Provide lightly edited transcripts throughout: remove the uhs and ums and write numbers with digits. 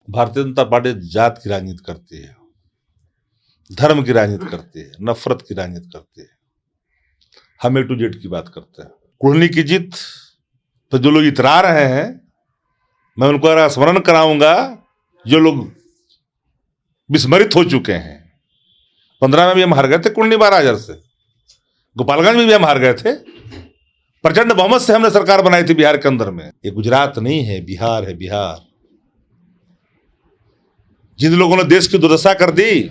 Bharatiya Janata party जात की राजनीति करती है, धर्म की राजनीति करती है, नफरत की राजनीति करती है। हम A to Z की बात करते हैं। कुढ़नी की जीत तो जो लोग इतरा रहे हैं, मैं उनको स्मरण कराऊंगा जो लोग विस्मरित हो चुके हैं। 15 में भी हम हार गए थे कुढ़नी बाराजर से, गोपालगंज में भी हम हार गए थे, प्रचंड बहुमत से हमने सरकार बनाई थी बिहार के अंदर में। ये गुजरात नहीं है, बिहार है, बिहार। जिन लोगों ने देश की दुर्दशा कर दी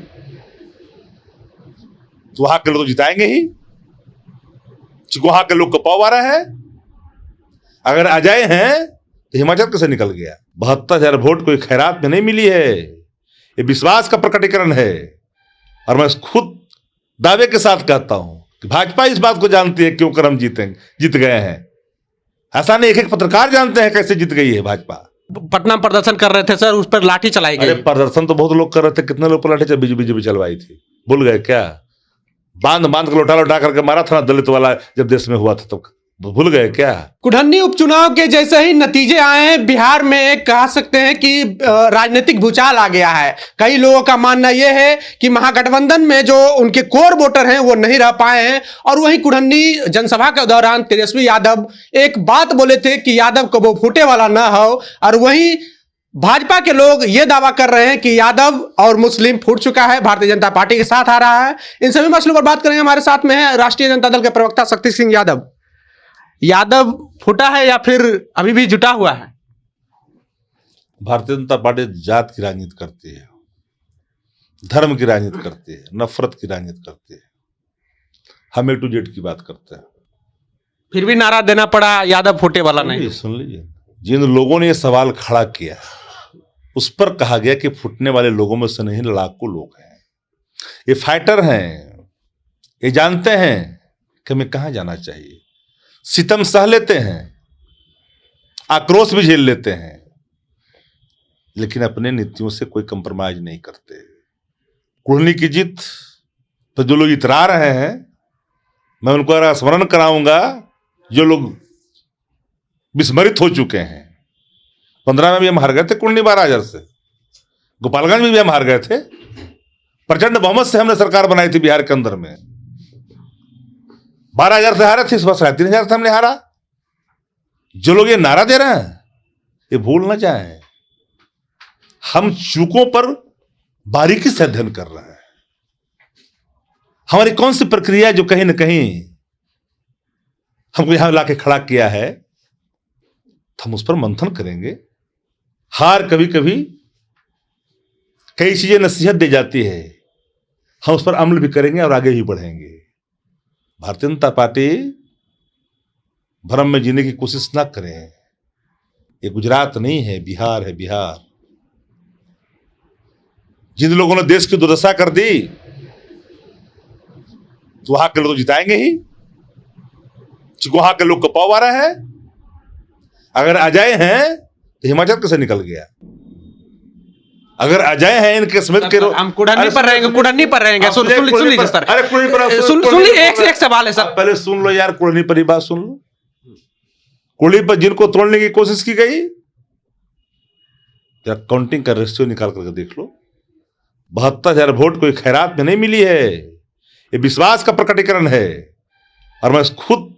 तो वहां के लोग जिताएंगे ही, वहां के लोग को पाव आ रहा है। अगर अजय हैं तो हिमाचल कैसे निकल गया? 72,000 वोट कोई खैरात में नहीं मिली है, ये विश्वास का प्रकटीकरण है। और मैं खुद दावे के साथ कहता हूं कि भाजपा इस बात को जानती है क्यों कर हम जीत गए हैं। ऐसा नहीं, एक पत्रकार जानते हैं कैसे जीत गई है भाजपा। पटना में प्रदर्शन कर रहे थे सर, उस पर लाठी चलाई गई। अरे प्रदर्शन तो बहुत लोग कर रहे थे, कितने लोग पर लाठी बीजेपी चलवाई थी, भूल गए क्या? बांध के लौटा करके मारा था ना दलित वाला, जब देश में हुआ था तो भूल गए क्या? कुढ़नी उपचुनाव के जैसे ही नतीजे आए हैं बिहार में, कह सकते हैं कि राजनीतिक भूचाल आ गया है। कई लोगों का मानना यह है कि महागठबंधन में जो उनके कोर वोटर हैं वो नहीं रह पाए हैं। और वहीं कुढ़नी जनसभा के दौरान तेजस्वी यादव एक बात बोले थे कि यादव को वो फूटे वाला ना हो, और वहीं भाजपा के लोग ये दावा कर रहे हैं कि यादव और मुस्लिम फूट चुका है, भारतीय जनता पार्टी के साथ आ रहा है। इन सभी मसलों पर बात करेंगे। हमारे साथ में है राष्ट्रीय जनता दल के प्रवक्ता शक्ति सिंह यादव। यादव फूटा है या फिर अभी भी जुटा हुआ है? भारतीय जनता पार्टी जात की राजनीति करती है, धर्म की राजनीति करती है, नफरत की राजनीति करती है। हम A to Z की बात करते हैं। फिर भी नारा देना पड़ा यादव फूटे वाला नहीं। सुन लीजिए, जिन लोगों ने ये सवाल खड़ा किया उस पर कहा गया कि फूटने वाले लोगों में से नहीं, लाखों लोग हैं, ये फाइटर हैं, ये जानते हैं कि हमें कहां जाना चाहिए। सितम सह लेते हैं, आक्रोश भी झेल लेते हैं, लेकिन अपने नीतियों से कोई कंप्रोमाइज नहीं करते। कुढ़नी की जीत तो जो लोग इतरा रहे हैं, मैं उनको स्मरण कराऊंगा जो लोग विस्मरित हो चुके हैं। 15 में भी हम हार गए थे कुढ़नी बाराजर से, गोपालगंज में भी हम हार गए थे, प्रचंड बहुमत से हमने सरकार बनाई थी बिहार के अंदर में। 12,000 से हारे थे, इस बार 3,500 से हमने हारा। जो लोग ये नारा दे रहे हैं ये भूल ना जाएं, हम चूकों पर बारीकी से अध्ययन कर रहे हैं। हमारी कौन सी प्रक्रिया जो कहीं ना कहीं हमको यहां लाके खड़ा किया है, हम उस पर मंथन करेंगे। हार कभी कभी कई चीजें नसीहत दे जाती है, हम उस पर अमल भी करेंगे और आगे भी बढ़ेंगे। भारतीय जनता पार्टी भ्रम में जीने की कोशिश ना करें। ये गुजरात नहीं है, बिहार है, बिहार। जिन लोगों ने देश की दुर्दशा कर दी तो वहां के लोग जिताएंगे ही, वहां के लोग को पाव आ रहा है। अगर अजय हैं तो हिमाचल कैसे निकल गया? अगर अजय हैं इनके समेत के हम कुढ़नी पर रहेंगे, कुढ़नी पर रहेंगे। सुन लीजिए सर, अरे कुढ़नी पर सुन लीजिए, एक सवाल है सर। पहले सुन लो यार, कुढ़नी पर ही बात सुन लो। कुढ़नी पर जिनको तोड़ने की कोशिश की गई, जरा काउंटिंग का रेशियो निकाल करके देख लो। 72,000 वोट कोई खैरात में नहीं मिली है, ये विश्वास का प्रकटीकरण है। और मैं खुद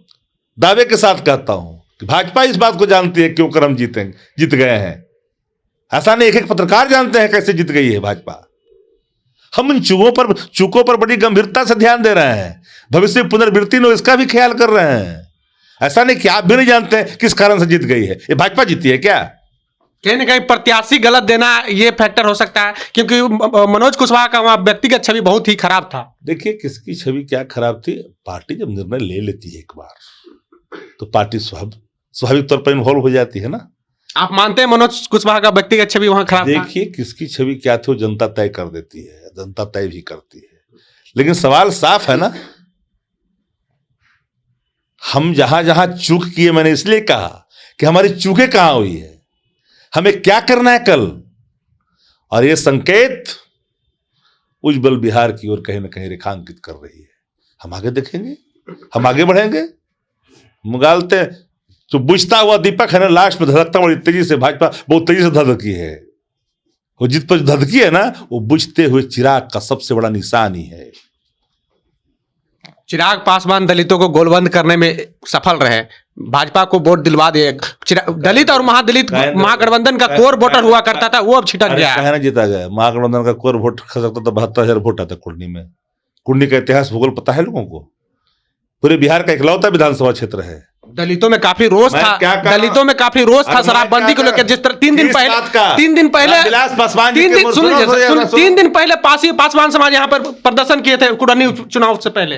दावे के साथ कहता हूं कि भाजपा इस बात को जानती है क्यों कर हम जीत गए हैं। ऐसा नहीं, एक पत्रकार जानते हैं कैसे जीत गई है भाजपा। हम इन चूकों पर बड़ी गंभीरता से ध्यान दे रहे हैं, भविष्य पुनर्वृत्ति में इसका भी ख्याल कर रहे हैं। ऐसा नहीं कि आप भी नहीं जानते हैं किस कारण से जीत गई है, ये भाजपा जीती है क्या? कहीं ना कहीं प्रत्याशी गलत देना ये फैक्टर हो सकता है, क्योंकि मनोज कुशवाहा का वहां व्यक्तिगत छवि बहुत ही खराब था। देखिए किसकी छवि क्या खराब थी, पार्टी जब निर्णय ले लेती है एक बार तो पार्टी स्वाभाविक तौर पर इन्वॉल्व हो जाती है ना। आप मानते हैं मनोज कुशवाहा का व्यक्तिगत छवि वहां खराब था? देखिए किसकी छवि क्या थी वो जनता तय कर देती है, जनता तय भी करती है। लेकिन सवाल साफ है ना, हम जहां जहां चूक किए, मैंने इसलिए कहा कि हमारी चूकें कहां हुई है, हमें क्या करना है कल। और ये संकेत उज्जवल बिहार की ओर कहीं ना कहीं रेखांकित कर रही है। हम आगे देखेंगे, हम आगे बढ़ेंगे। मुगालते जो बुझता हुआ दीपक है ना, लास्ट में धधकता बड़ी तेजी से, भाजपा बहुत तेजी से धधकी है, वो जिस पर धधकी है ना, वो बुझते हुए चिराग का सबसे बड़ा निशान ही है। चिराग पासवान दलितों को गोलबंद करने में सफल रहे, भाजपा को वोट दिलवा दिए। दलित और महादलित महागठबंधन का कोर वोटर हुआ करता था, वो अब छिटक गया। कहना जीता गया। महागठबंधन का कोर वोट खा सकता था, 72,000 वोट आता कुर्नी में। कुर्नी का इतिहास भूगोल पता है लोगों को। पूरे बिहार का इकलौता विधानसभा क्षेत्र है। दलितों में काफी रोष था, दलितों में काफी रोष था शराबबंदी को लेकर। जिस तरह 3 दिन पहले पासवान समाज यहाँ पर प्रदर्शन किए थे कुडनी चुनाव से पहले।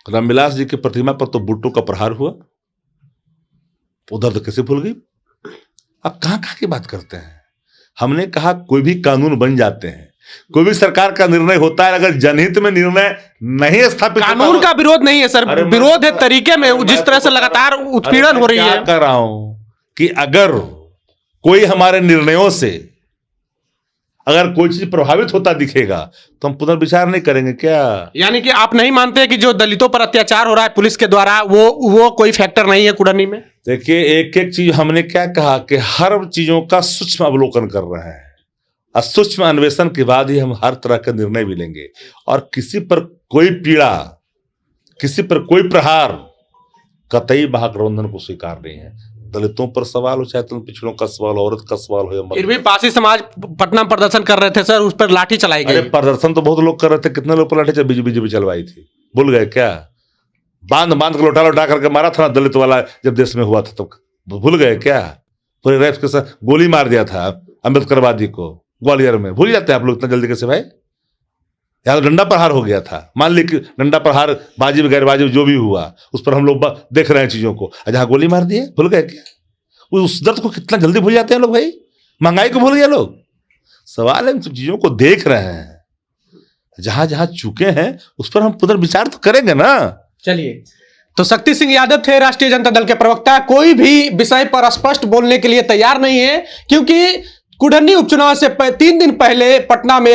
रामविलास जी की प्रतिमा पर तो बुट्टू का प्रहार हुआ, उधर तो कैसे भूल गई। अब कहां की बात करते हैं। हमने कहा कोई भी कानून बन जाते हैं, कोई भी सरकार का निर्णय होता है, अगर जनहित में निर्णय नहीं स्थापित, कानून का विरोध नहीं है सर, विरोध है तरीके में। जिस तरह से लगातार उत्पीड़न हो रही है, कर रहा हूं कि अगर कोई हमारे निर्णयों से अगर कोई चीज प्रभावित होता दिखेगा तो हम पुनर्विचार नहीं करेंगे क्या? यानी कि आप नहीं मानते कि जो दलितों पर अत्याचार हो रहा है पुलिस के द्वारा, वो कोई फैक्टर नहीं है कुडनी में? देखिए, एक एक चीज हमने क्या कहा कि हर चीजों का सूक्ष्म अवलोकन कर रहे हैं, और सूक्ष्म अन्वेषण के बाद ही हम हर तरह का निर्णय भी लेंगे। और किसी पर कोई पीड़ा, किसी पर कोई प्रहार कतई महागठबंधन को स्वीकार नहीं है। दलितों पर सवाल हो, चाहे पिछड़ों का सवाल, औरत का सवाल हो, फिर भी पासी समाज पटना प्रदर्शन कर रहे थे सर, उस पर लाठी चलाई गई। प्रदर्शन तो बहुत लोग कर रहे थे, कितने लोग पर लाठी बीजेपी चलवाई थी, भूल गए क्या? बांध के लौटा करके मारा था ना दलित वाला, जब देश में हुआ था तो भूल गए क्या? पूरे रैप के साथ गोली मार दिया था अम्बेडकरवादी को ग्वालियर में, भूल जाते हैं आप लोग इतना जल्दी कैसे भाई? यहाँ तो डंडा प्रहार हो गया था, मान ली कि डंडा प्रहार बाजी गैरबाजी जो भी हुआ उस पर हम लोग देख रहे हैं चीजों को, जहाँ गोली मार दिए, भूल गए क्या? उस दर्द को कितना जल्दी भूल जाते हैं लोग भाई, महंगाई को भूल गए लोग। सवाल है, चीजों को देख रहे हैं, जहां जहां चुके हैं उस पर हम पुनर्विचार तो करेंगे ना। चलिए, तो शक्ति सिंह यादव थे राष्ट्रीय जनता दल के प्रवक्ता। कोई भी विषय पर स्पष्ट बोलने के लिए तैयार नहीं है, क्योंकि कुडनी उपचुनाव से 3 दिन पहले पटना में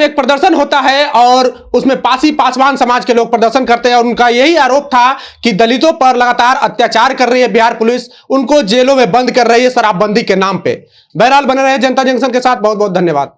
एक प्रदर्शन होता है और उसमें पासी पासवान समाज के लोग प्रदर्शन करते हैं, और उनका यही आरोप था कि दलितों पर लगातार अत्याचार कर रही है बिहार पुलिस, उनको जेलों में बंद कर रही है शराबबंदी के नाम पे। बहरहाल बने रहे जनता जंक्शन के साथ। बहुत बहुत धन्यवाद।